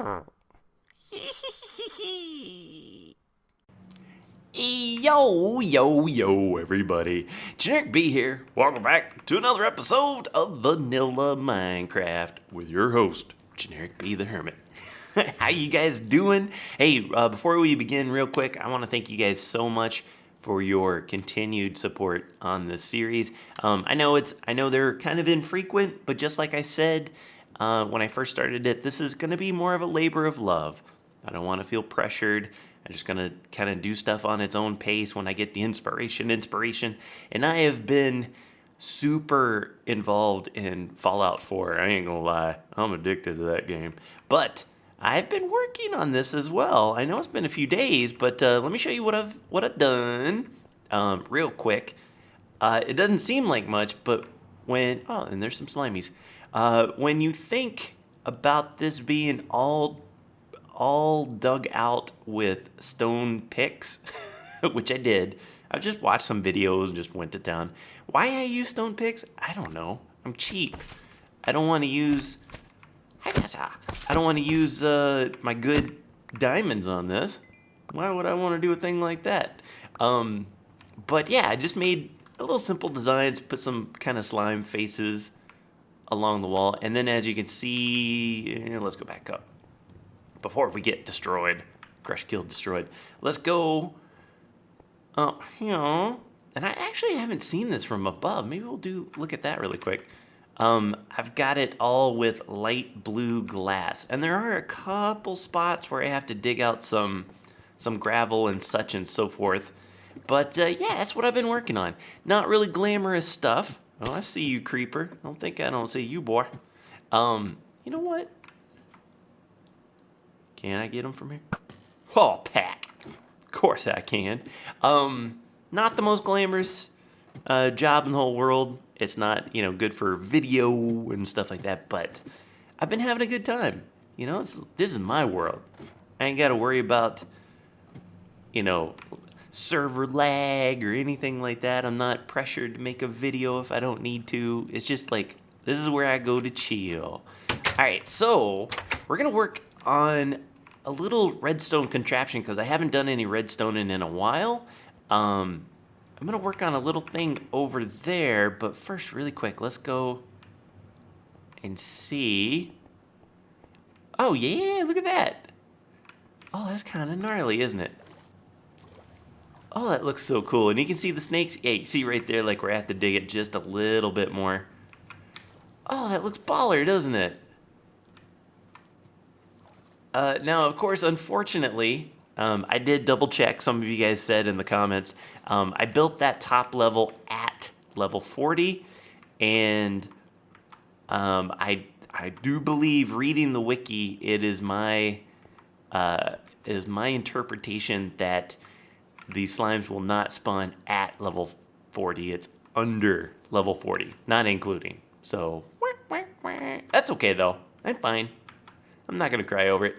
Yo, everybody. Generic B here. Welcome back to another episode of Vanilla Minecraft with your host, Generic B the Hermit. How you guys doing? Hey, before we begin real quick, I want to thank you guys so much for your continued support on this series. I know they're kind of infrequent, but just like I said when I first started it, this is going to be more of a labor of love. I don't want to feel pressured. I'm just going to kind of do stuff on its own pace when I get the inspiration. And I have been super involved in Fallout 4. I ain't going to lie. I'm addicted to that game. But I've been working on this as well. I know it's been a few days, but let me show you what I've done real quick. It doesn't seem like much, but and there's some slimies. When you think about this being all dug out with stone picks, which I did. I just watched some videos and just went to town. Why I use stone picks? I don't know. I'm cheap. I don't want to use my good diamonds on this. Why would I want to do a thing like that? But yeah, I just made a little simple designs, put some kind of slime faces along the wall, and then as you can see, let's go back up. Before we get destroyed, crush, killed, destroyed, let's go, and I actually haven't seen this from above. Maybe we'll look at that really quick. I've got it all with light blue glass, and there are a couple spots where I have to dig out some gravel and such and so forth, but yeah, that's what I've been working on. Not really glamorous stuff. Oh, I see you, creeper. Don't think I don't see you, boy. You know what? Can I get him from here? Oh, Pat. Of course I can. Not the most glamorous job in the whole world. It's not, good for video and stuff like that, but I've been having a good time. This is my world. I ain't got to worry about, server lag or anything like that. I'm not pressured to make a video if I don't need to. It's just like, this is where I go to chill. All right, so we're going to work on a little redstone contraption because I haven't done any redstoning in a while. I'm going to work on a little thing over there, but first, really quick, let's go and see. Oh, yeah, look at that. Oh, that's kind of gnarly, isn't it? Oh, that looks so cool. And you can see the snakes. Yeah, you see right there, like, where I have to dig it just a little bit more. Oh, that looks baller, doesn't it? Now, of course, unfortunately, I did double check. Some of you guys said in the comments, I built that top level at level 40, and I do believe, reading the wiki, it is my interpretation that these slimes will not spawn at level 40. It's under level 40, not including. So that's okay though. I'm fine. I'm not gonna cry over it.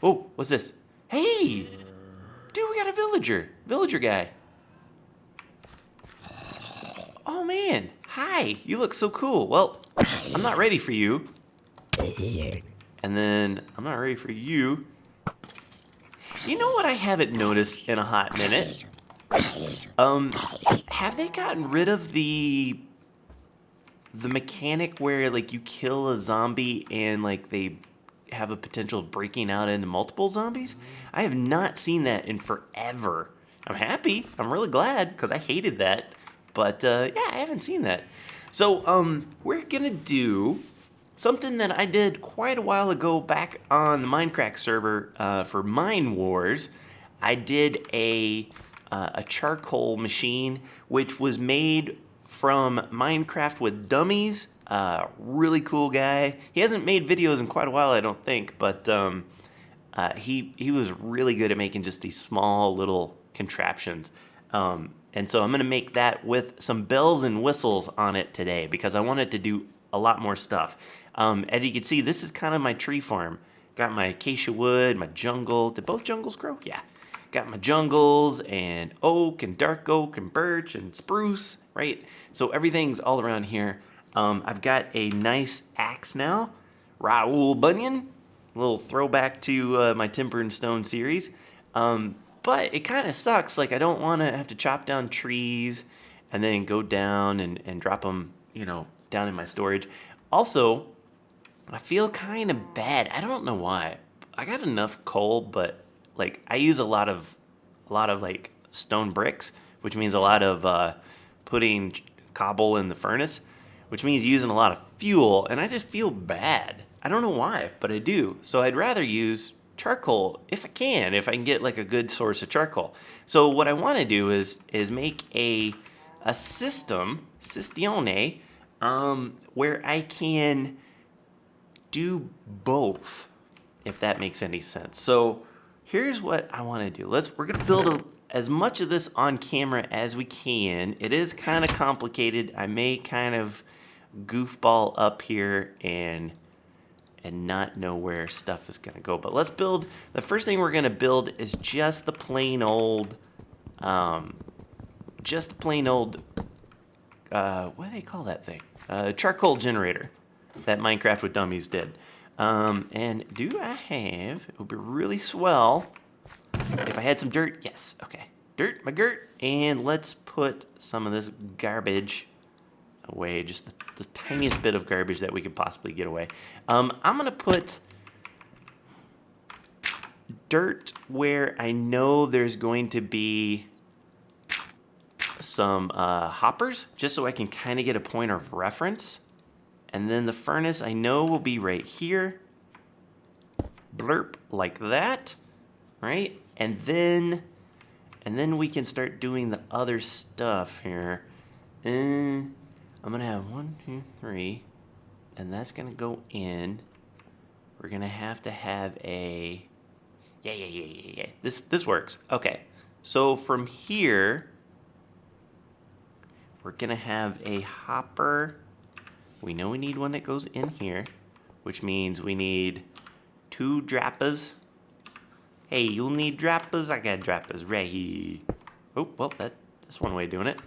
Oh, what's this? Hey, dude, we got a villager guy. Oh man, hi, you look so cool. Well, I'm not ready for you. And then I'm not ready for you. You know what I haven't noticed in a hot minute? Have they gotten rid of the mechanic where like you kill a zombie and like they have a potential of breaking out into multiple zombies? I have not seen that in forever. I'm happy. I'm really glad because I hated that. But yeah, I haven't seen that. So we're gonna do something that I did quite a while ago back on the Minecraft server for Mine Wars. I did a charcoal machine which was made from Minecraft with Dummies. Really cool guy. He hasn't made videos in quite a while, I don't think, but he was really good at making just these small little contraptions. And so I'm going to make that with some bells and whistles on it today because I wanted to do a lot more stuff. As you can see, this is kind of my tree farm. Got my acacia wood, my jungle. Did both jungles grow? Yeah. Got my jungles and oak and dark oak and birch and spruce, right? So everything's all around here. I've got a nice axe now, Raoul Bunyan, little throwback to my Timber and Stone series. But it kind of sucks. Like, I don't want to have to chop down trees and then go down and drop them, down in my storage. Also, I feel kind of bad. I don't know why. I got enough coal, but like I use a lot of like stone bricks, which means a lot of putting cobble in the furnace, which means using a lot of fuel, and I just feel bad. I don't know why, but I do. So I'd rather use charcoal if I can get like a good source of charcoal. So what I want to do is make a system, Sistione, where I can do both, if that makes any sense. So here's what I want to do. We're gonna build as much of this on camera as we can. It is kind of complicated. I may kind of goofball up here and not know where stuff is gonna go. But let's build. The first thing we're gonna build is just the plain old, what do they call that thing? Charcoal generator that Minecraft with Dummies did. And do I have, it would be really swell if I had some dirt. Yes, okay. Dirt, my dirt. And let's put some of this garbage away, just the tiniest bit of garbage that we could possibly get away. I'm going to put dirt where I know there's going to be some hoppers, just so I can kind of get a point of reference. And then the furnace I know will be right here. Blurp, like that, right? And then we can start doing the other stuff here. I'm gonna have 1, 2, 3, and that's gonna go in. We're gonna have to have a, yeah. This works. Okay, so from here, we're gonna have a hopper. We know we need one that goes in here, which means we need 2 drappas. Hey, you'll need drappas. I got drappas right here. Oh, well, that's one way of doing it.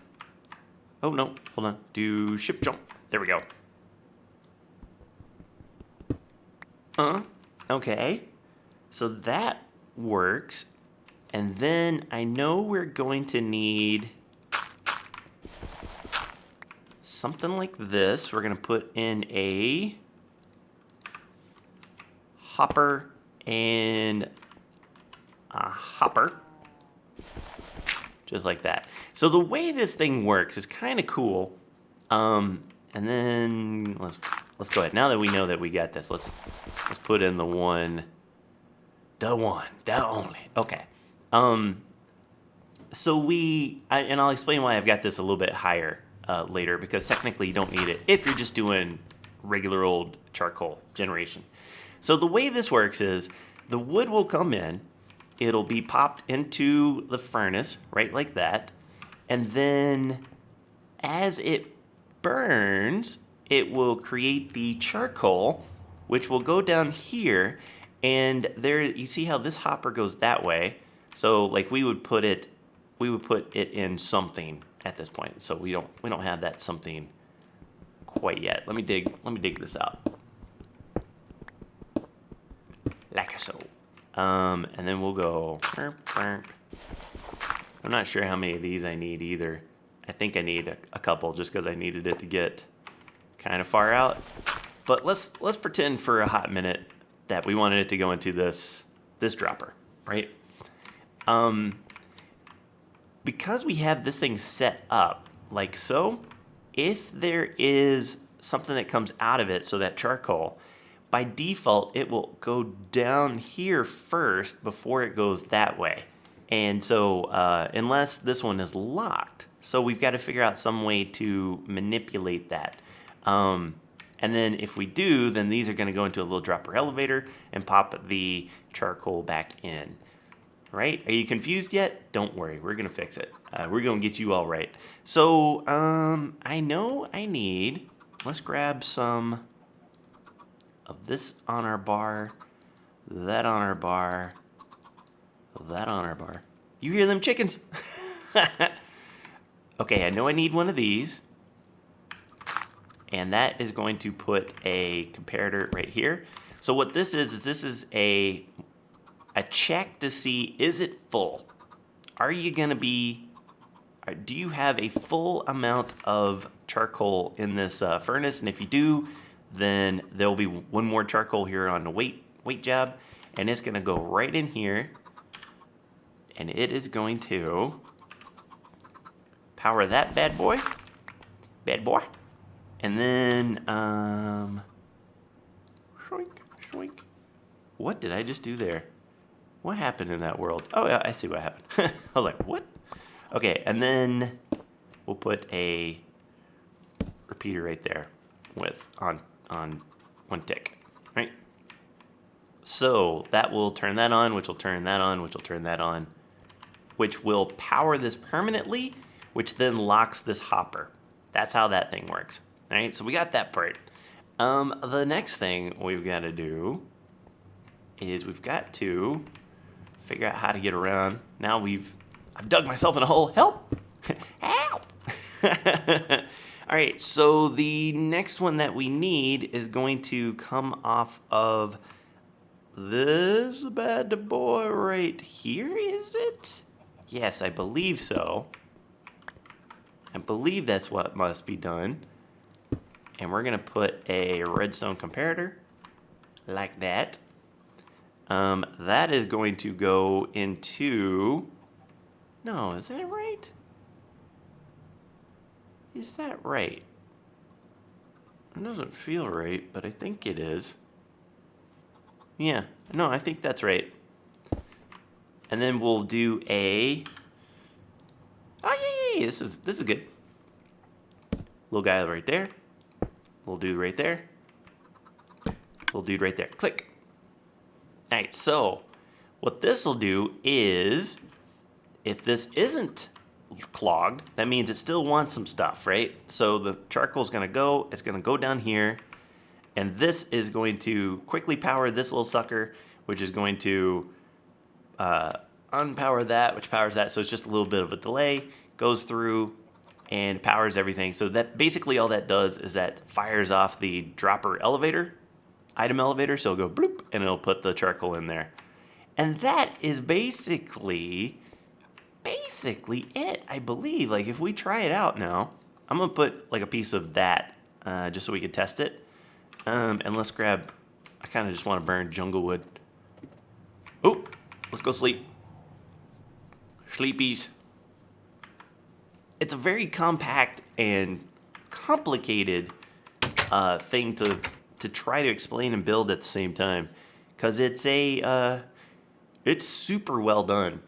Oh, no, hold on. Do shift jump. There we go. Okay. So that works. And then I know we're going to need something like this. We're going to put in a hopper and a hopper. Just like that. So the way this thing works is kind of cool. And then let's go ahead. Now that we know that we got this, let's put in the only. Okay. So and I'll explain why I've got this a little bit higher later, because technically you don't need it if you're just doing regular old charcoal generation. So the way this works is the wood will come in, it'll be popped into the furnace, right like that, and then as it burns, it will create the charcoal, which will go down here, and there you see how this hopper goes that way. So like we would put it in something at this point. So we don't have that something quite yet. Let me dig this out. Like so. And then we'll go. I'm not sure how many of these I need either. I think I need a couple just because I needed it to get kind of far out. But let's pretend for a hot minute that we wanted it to go into this dropper, right? Because we have this thing set up like so, if there is something that comes out of it, so that charcoal, by default, it will go down here first before it goes that way. And so unless this one is locked, so we've got to figure out some way to manipulate that. And then if we do, then these are going to go into a little dropper elevator and pop the charcoal back in. Right? Are you confused yet? Don't worry. We're going to fix it. We're going to get you all right. So I know I need, let's grab some of this on our bar, that on our bar, that on our bar. You hear them chickens? Okay, I know I need one of these. And that is going to put a comparator right here. So what this is this is a check to see, is it full? Are you going to be, do you have a full amount of charcoal in this furnace? And if you do, then there'll be one more charcoal here on the weight job. And it's going to go right in here. And it is going to power that bad boy. Bad boy. And then, shwink, shwink. What did I just do there? What happened in that world? Oh, yeah, I see what happened. I was like, what? Okay, and then we'll put a repeater right there with on one tick, right? So that will turn that on, which will turn that on, which will turn that on, which will power this permanently, which then locks this hopper. That's how that thing works. All right, so we got that part. The next thing we've got to do is we've got to figure out how to get around. Now I've dug myself in a hole. Help! Help! All right, so the next one that we need is going to come off of this bad boy right here, is it? Yes, I believe so. I believe that's what must be done. And we're going to put a redstone comparator like that. That is going to go into... No, is that right? Is that right? It doesn't feel right, but I think it is. Yeah, no, I think that's right. And then we'll do a... Oh, yeah, this is good. Little guy right there. Little dude right there. Little dude right there. Click. All right, so what this will do is, if this isn't clogged, that means it still wants some stuff, right? So the charcoal's going to go, it's going to go down here, and this is going to quickly power this little sucker, which is going to unpower that, which powers that. So it's just a little bit of a delay, goes through and powers everything. So that basically all that does is that fires off the dropper elevator, item elevator. So it'll go bloop and it'll put the charcoal in there. And that is basically it, I believe. Like if we try it out now, I'm gonna put like a piece of that just so we can test it. And let's grab, I kind of just want to burn jungle wood. Oh, let's go sleep. Sleepies. It's a very compact and complicated thing to try to explain and build at the same time, because it's super well done.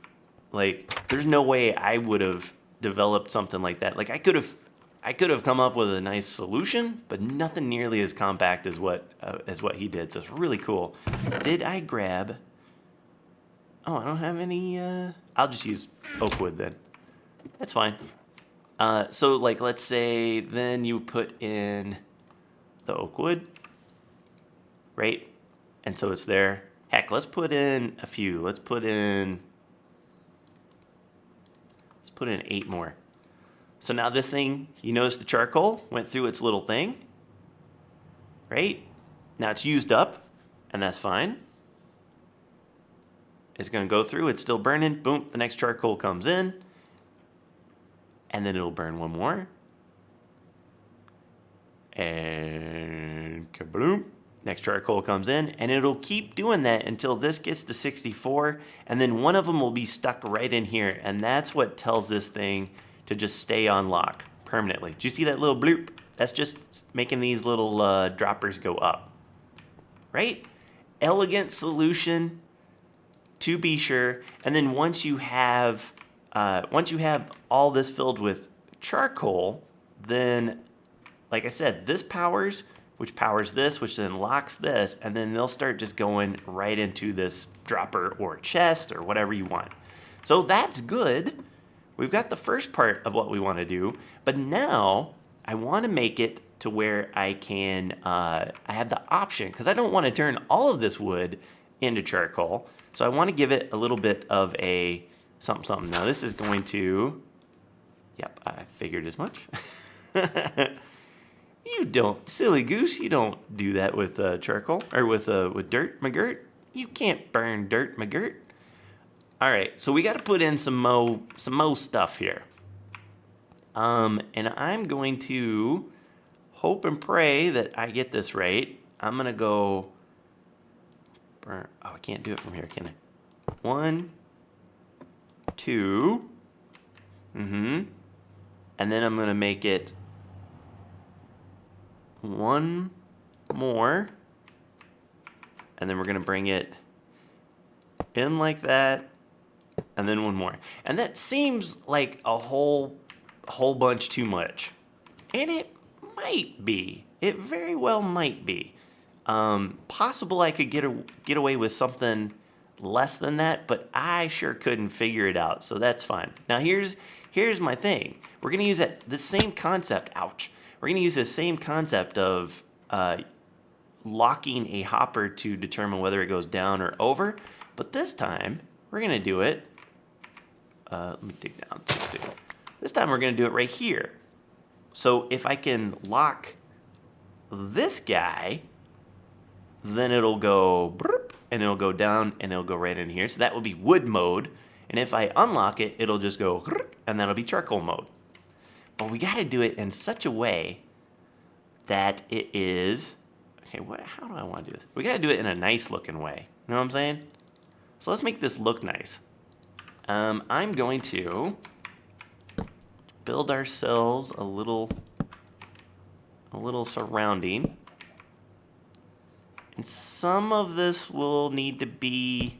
Like there's no way I would have developed something like that. Like I could have come up with a nice solution, but nothing nearly as compact as what he did. So it's really cool. Did I grab? Oh, I don't have any. I'll just use oak wood then. That's fine. So like let's say then you put in the oak wood, right? And so it's there. Heck, let's put in a few. Let's put in 8 more. So now this thing, you notice the charcoal went through its little thing, right? Now it's used up, and that's fine. It's going to go through. It's still burning. Boom, the next charcoal comes in. And then it'll burn one more. And kabloom. Next charcoal comes in. And it'll keep doing that until this gets to 64. And then one of them will be stuck right in here. And that's what tells this thing to just stay on lock permanently. Do you see that little bloop? That's just making these little droppers go up. Right? Elegant solution, to be sure. And then once you have all this filled with charcoal, then, like I said, this powers, which powers this, which then locks this, and then they'll start just going right into this dropper or chest or whatever you want. So that's good. We've got the first part of what we want to do, but now I want to make it to where I can, I have the option, because I don't want to turn all of this wood into charcoal, so I want to give it a little bit of a something. Now this is going to, yep, I figured as much. You don't, silly goose, you don't do that with charcoal, or with dirt, McGirt. You can't burn dirt, McGirt. All right, so we got to put in some mo stuff here. And I'm going to hope and pray that I get this right. I'm going to go burn. Oh, I can't do it from here, can I? 1, 2. And then I'm going to make it 1 more. And then we're going to bring it in like that. And then 1 more. And that seems like a whole bunch too much. And it might be. It very well might be. Possible I could get away with something less than that, but I sure couldn't figure it out, so that's fine. Now here's my thing. We're gonna use the same concept. Ouch. We're gonna use the same concept of locking a hopper to determine whether it goes down or over, but this time we're gonna do it. Let me dig down. See. This time we're gonna do it right here. So if I can lock this guy, then it'll go burp, and it'll go down, and it'll go right in here. So that will be wood mode. And if I unlock it, it'll just go, and that'll be charcoal mode. But we got to do it in such a way that it is, okay, how do I want to do this? We got to do it in a nice looking way. You know what I'm saying? So let's make this look nice. I'm going to build ourselves a little surrounding. And some of this will need to be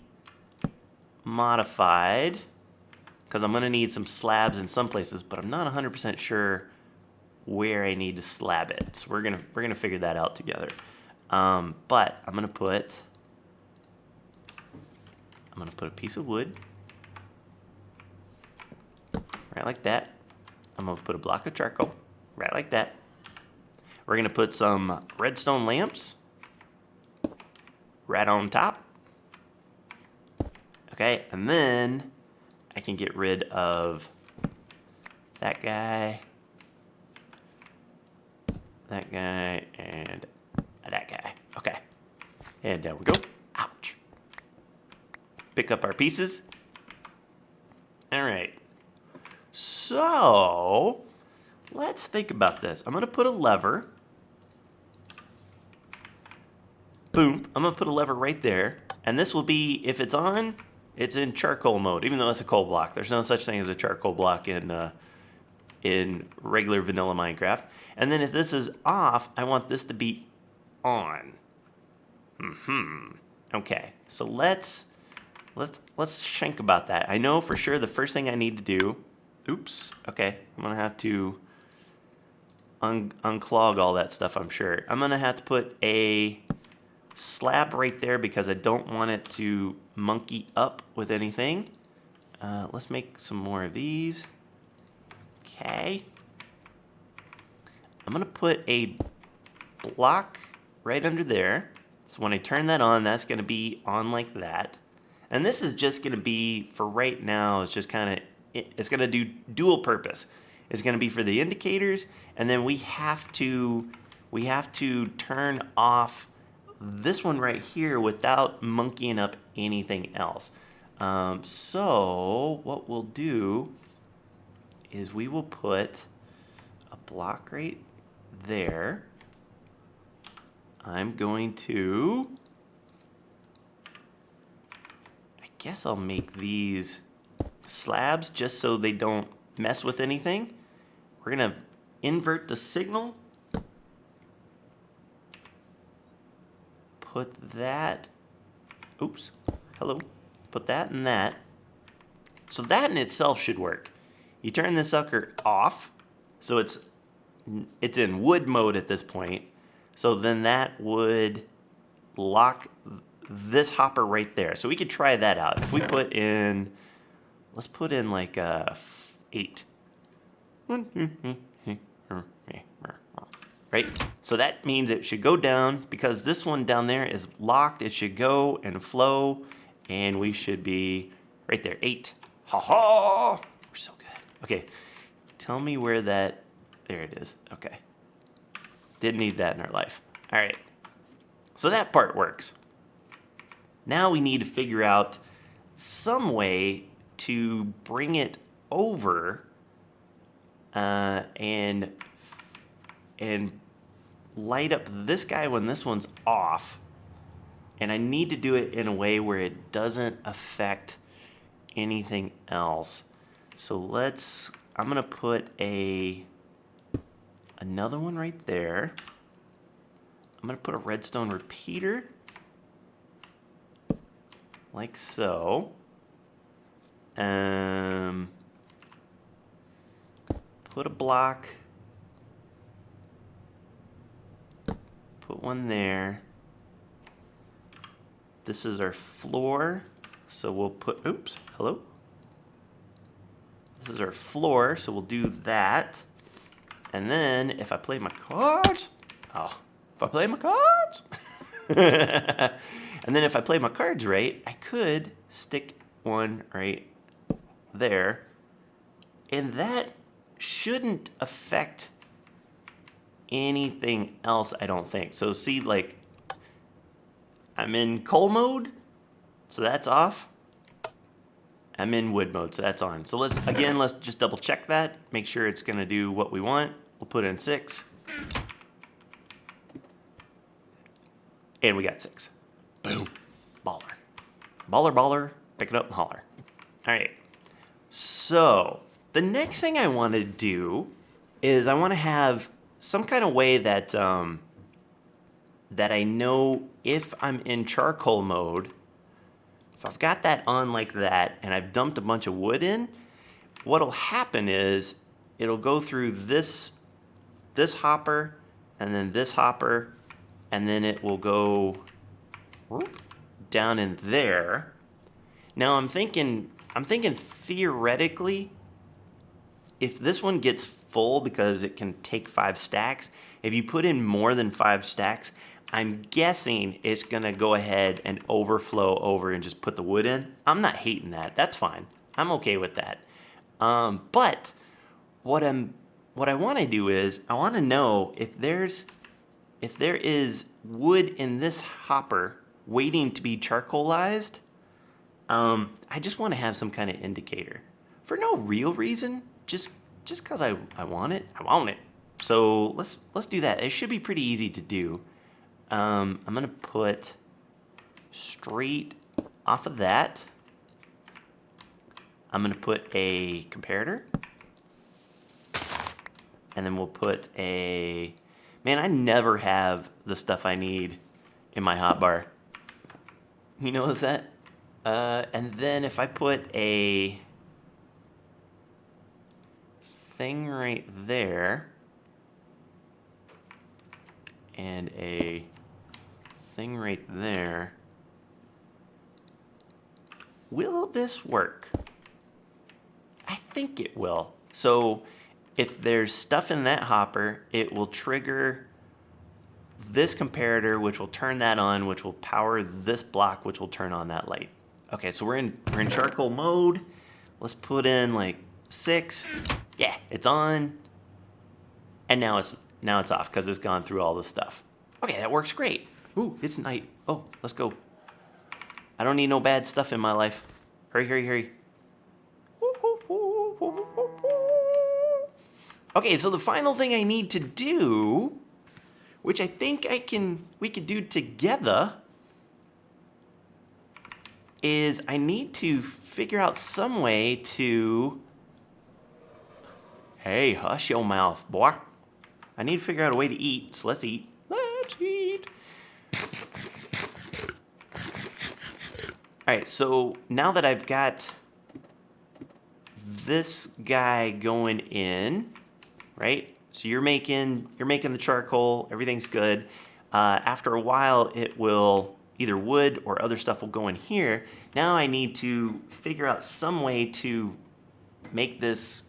modified because I'm going to need some slabs in some places, but I'm not 100% sure where I need to slab it. So we're gonna figure that out together. But I'm gonna put a piece of wood right like that. I'm gonna put a block of charcoal right like that. We're gonna put some redstone lamps right on top. Okay, and then I can get rid of that guy, and that guy. Okay, and there we go. Ouch. Pick up our pieces. All right, so let's think about this. I'm gonna put a lever. Boom, I'm gonna put a lever right there, and this will be, if it's on, it's in charcoal mode, even though it's a coal block. There's no such thing as a charcoal block in regular vanilla Minecraft. And then if this is off, I want this to be on. Okay, so let's think about that. I know for sure the first thing I need to do, oops, okay, I'm gonna have to unclog all that stuff, I'm sure. I'm gonna have to put a slab right there because I don't want it to monkey up with anything. Let's make some more of these. Okay. I'm gonna put a block right under there. So when I turn that on, that's gonna be on like that. And this is just gonna be, for right now, it's just kind of, it's gonna do dual purpose. It's gonna be for the indicators, and then we have to turn off this one right here without monkeying up anything else. So what we'll do is we will put a block right there. I'm going to, I guess I'll make these slabs just so they don't mess with anything. We're gonna invert the signal. Put that, oops, hello, put that and that. So that in itself should work. You turn this sucker off, so it's in wood mode at this point. So then that would lock this hopper right there. So we could try that out. If we put in, let's put in like 8. Right? So that means it should go down because this one down there is locked. It should go and flow, and we should be right there. 8. Ha ha! We're so good. Okay, tell me where that, there it is. Okay. Didn't need that in our life. All right. So that part works. Now we need to figure out some way to bring it over and light up this guy when this one's off. And I need to do it in a way where it doesn't affect anything else. So I'm gonna put another one right there. I'm gonna put a redstone repeater, like so. Put a block, put one there. This is our floor, so we'll put, oops, hello. This is our floor, so we'll do that. And then if I play my cards, and then if I play my cards right, I could stick one right there. And that shouldn't affect anything else, I don't think. So see, like, I'm in coal mode, so that's off. I'm in wood mode, so that's on. So let's just double check that, make sure it's gonna do what we want. We'll put in 6. And we got 6. Boom. Baller. Baller, baller, pick it up and holler. All right. So the next thing I want to do is I want to have some kind of way that that I know if I'm in charcoal mode, if I've got that on like that and I've dumped a bunch of wood in, what'll happen is it'll go through this hopper and then this hopper, and then it will go down in there. Now I'm thinking theoretically, if this one gets full because it can take 5 stacks, if you put in more than 5 stacks, I'm guessing it's gonna go ahead and overflow over and just put the wood in. I'm not hating that. That's fine. I'm okay with that. But what I want to do is I want to know if there is wood in this hopper waiting to be charcoalized. I just want to have some kind of indicator for no real reason, just because I want it. I want it. So let's do that. It should be pretty easy to do. I'm gonna put straight off of that. I'm gonna put a comparator, and then we'll put a. Man, I never have the stuff I need in my hotbar. You notice that? And then if I put a thing right there and a thing right there, will this work? I think it will. So if there's stuff in that hopper, it will trigger this comparator, which will turn that on, which will power this block, which will turn on that light. Okay, so we're in charcoal mode. Let's put in like 6. Yeah, it's on. And now it's off because it's gone through all the stuff. Okay, that works great. Ooh, it's night. Oh, let's go. I don't need no bad stuff in my life. Hurry, hurry, hurry. Okay, so the final thing I need to do, which I think we could do together, is I need to figure out some way to. Hey, hush your mouth, boy. I need to figure out a way to eat, so let's eat. Let's eat. All right, so now that I've got this guy going in, right? So you're making the charcoal, everything's good. After a while, it will either wood or other stuff will go in here. Now I need to figure out some way to make this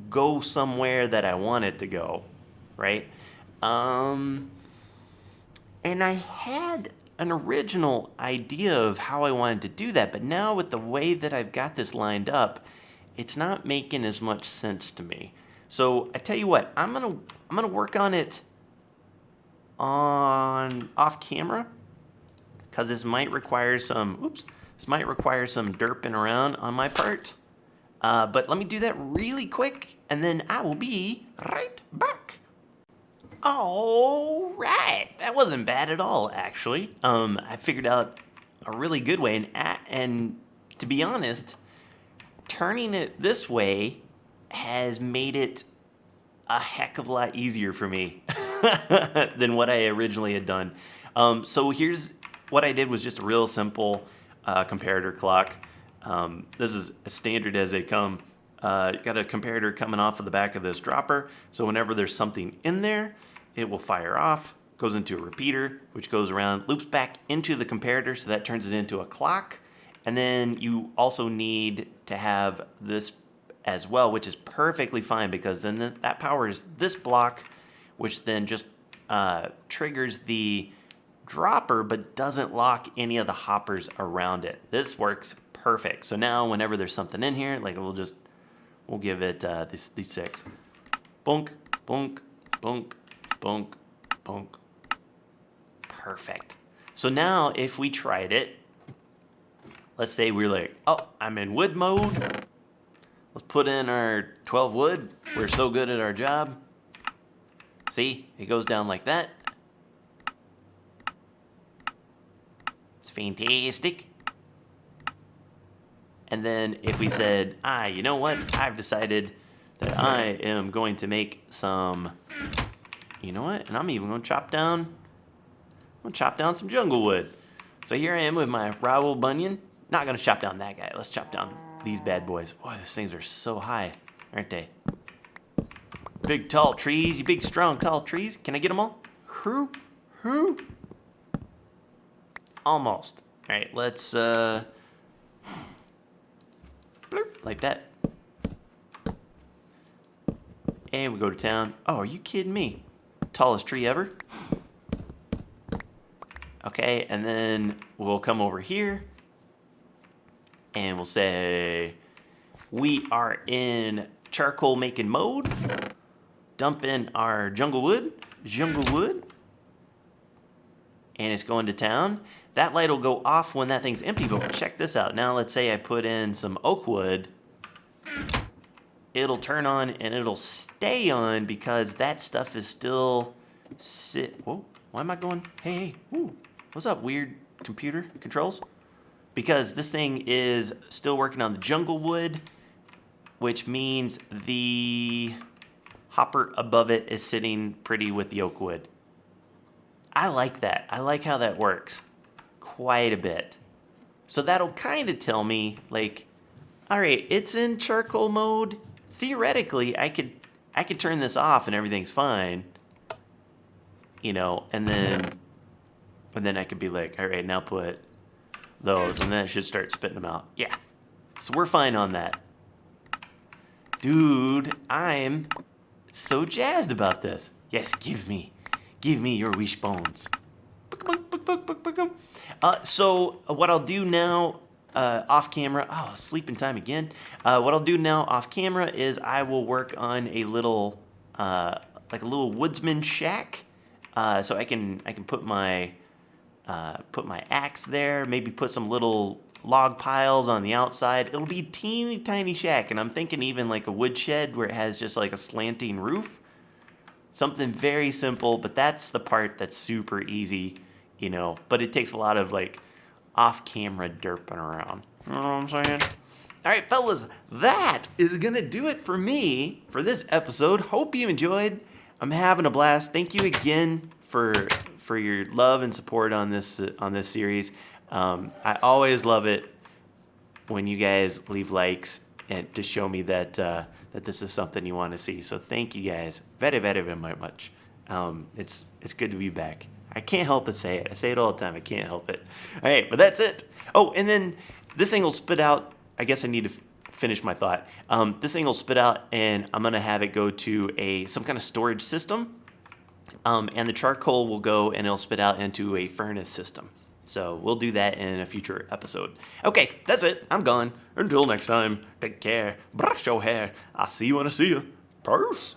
go somewhere that I want it to go, right? And I had an original idea of how I wanted to do that, but now with the way that I've got this lined up, it's not making as much sense to me. So I tell you what, I'm gonna work on it on off camera because this might require some derping around on my part. But let me do that really quick, and then I will be right back. All right, that wasn't bad at all, actually. I figured out a really good way, and to be honest, turning it this way has made it a heck of a lot easier for me than what I originally had done. So here's what I did was just a real simple comparator clock. This is as standard as they come. Got a comparator coming off of the back of this dropper, so whenever there's something in there, it will fire off, goes into a repeater, which goes around, loops back into the comparator, so that turns it into a clock. And then you also need to have this as well, which is perfectly fine because then that powers this block, which then just triggers the dropper but doesn't lock any of the hoppers around it. This works perfect. So now whenever there's something in here, like we'll give it these 6. Bonk, bonk, bonk, bonk, bonk. Perfect. So now if we tried it, let's say we're like, oh, I'm in wood mode. Let's put in our 12 wood. We're so good at our job. See, it goes down like that. It's fantastic. And then if we said, you know what? I've decided that I am going to make some, you know what? And I'm even going to chop down some jungle wood. So here I am with my Raoul Bunyan. Not going to chop down that guy. Let's chop down these bad boys. Boy, these things are so high, aren't they? Big, tall trees. You big, strong, tall trees. Can I get them all? Hoo. Almost. All right, let's, bloop, like that. And we go to town. Oh, are you kidding me? Tallest tree ever. Okay, and then we'll come over here. And we'll say, we are in charcoal making mode. Dump in our jungle wood. And it's going to town. That light will go off when that thing's empty, but check this out. Now let's say I put in some oak wood. It'll turn on and it'll stay on because that stuff is still Whoa, why am I going? Hey, ooh, what's up, weird computer controls? Because this thing is still working on the jungle wood, which means the hopper above it is sitting pretty with the oak wood. I like that. I like how that works quite a bit. So that'll kind of tell me, like, all right, it's in charcoal mode. Theoretically, I could turn this off and everything's fine, you know, and then I could be like, all right, now put those, and then it should start spitting them out. Yeah. So we're fine on that. Dude, I'm so jazzed about this. Yes, give me your wishbones. So what I'll do now off camera, sleeping time again. What I'll do now off camera is I will work on a little, like a little woodsman shack. So I can put my axe there, maybe put some little log piles on the outside. It'll be a teeny tiny shack, and I'm thinking even like a woodshed where it has just like a slanting roof. Something very simple, but that's the part that's super easy, you know, but it takes a lot of like off-camera derping around. You know what I'm saying? All right, fellas, that is going to do it for me for this episode. Hope you enjoyed. I'm having a blast. Thank you again for your love and support on this series. I always love it when you guys leave likes and to show me that that this is something you want to see. So thank you guys very, very, very much. It's good to be back. I can't help but say it. I say it all the time. I can't help it. All right, but that's it. Oh, and then this thing will spit out. I guess I need to finish my thought. This thing will spit out, and I'm gonna have it go to some kind of storage system. And the charcoal will go and it'll spit out into a furnace system. So we'll do that in a future episode. Okay, that's it. I'm gone. Until next time, take care. Brush your hair. I'll see you when I see you. Peace.